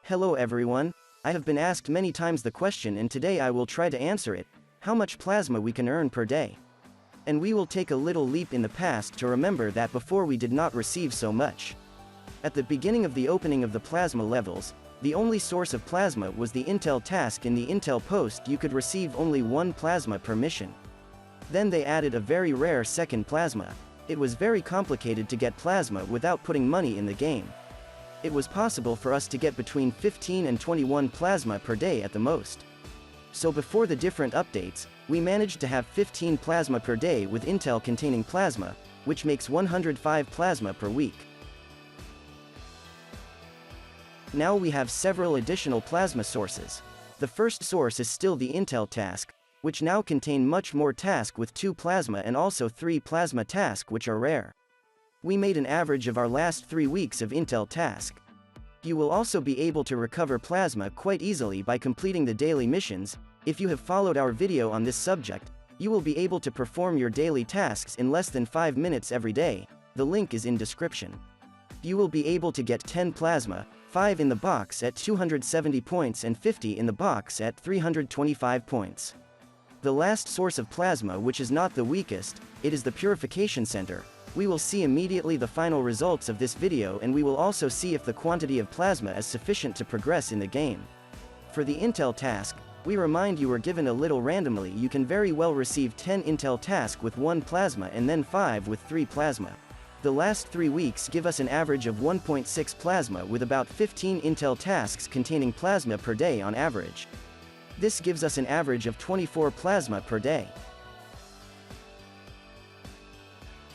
Hello everyone, I have been asked many times the question and today I will try to answer it, how much plasma we can earn per day. And we will take a little leap in the past to remember that before we did not receive so much. At the beginning of the opening of the plasma levels, the only source of plasma was the Intel task. In the Intel post you could receive only one plasma per mission. Then they added a very rare second plasma. It was very complicated to get plasma without putting money in the game. It was possible for us to get between 15 and 21 plasma per day at the most. So before the different updates, we managed to have 15 plasma per day with Intel containing plasma, which makes 105 plasma per week. Now we have several additional plasma sources. The first source is still the Intel task, which now contain much more task with 2 plasma and also 3 plasma task which are rare. We made an average of our last 3 weeks of Intel task. You will also be able to recover plasma quite easily by completing the daily missions. If you have followed our video on this subject, you will be able to perform your daily tasks in less than 5 minutes every day. The link is in description. You will be able to get 10 plasma, 5 in the box at 270 points and 50 in the box at 325 points. The last source of plasma, which is not the weakest, it is the Purification Center. We will see immediately the final results of this video and we will also see if the quantity of plasma is sufficient to progress in the game. For the Intel task, we remind you were given a little randomly. You can very well receive 10 Intel task with 1 plasma and then 5 with 3 plasma. The last 3 weeks give us an average of 1.6 plasma with about 15 Intel tasks containing plasma per day on average. This gives us an average of 24 plasma per day.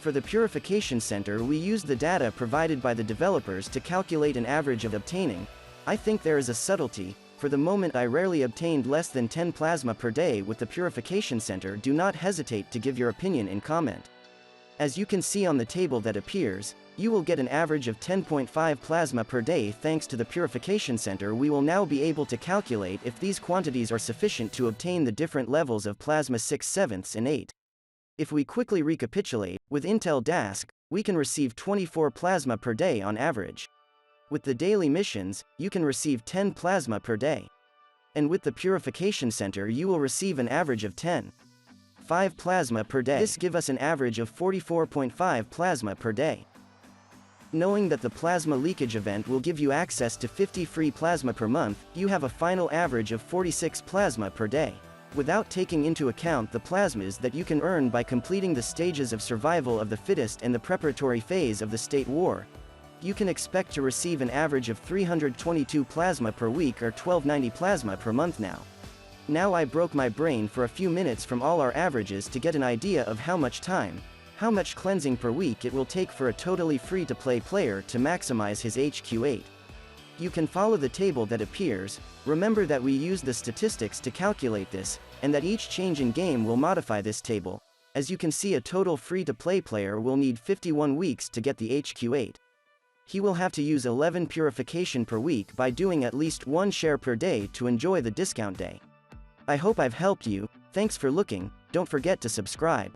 For the Purification Center we used the data provided by the developers to calculate an average of obtaining. I think there is a subtlety. For the moment I rarely obtained less than 10 plasma per day with the Purification Center. Do not hesitate to give your opinion in comment. As you can see on the table that appears, you will get an average of 10.5 plasma per day thanks to the Purification Center. We will now be able to calculate if these quantities are sufficient to obtain the different levels of plasma 6/7 and 8. If we quickly recapitulate, with Intel task, we can receive 24 plasma per day on average. With the daily missions, you can receive 10 plasma per day. And with the Purification Center you will receive an average of 10.5 plasma per day. This gives us an average of 44.5 plasma per day. Knowing that the plasma leakage event will give you access to 50 free plasma per month, you have a final average of 46 plasma per day. Without taking into account the plasmas that you can earn by completing the stages of survival of the fittest and the preparatory phase of the state war, you can expect to receive an average of 322 plasma per week or 1290 plasma per month now. Now I broke my brain for a few minutes from all our averages to get an idea of how much time, how much cleansing per week it will take for a totally free-to-play player to maximize his HQ8. You can follow the table that appears. Remember that we use the statistics to calculate this, and that each change in game will modify this table. As you can see, a total free-to-play player will need 51 weeks to get the HQ8. He will have to use 11 purification per week by doing at least 1 share per day to enjoy the discount day. I hope I've helped you. Thanks for looking. Don't forget to subscribe.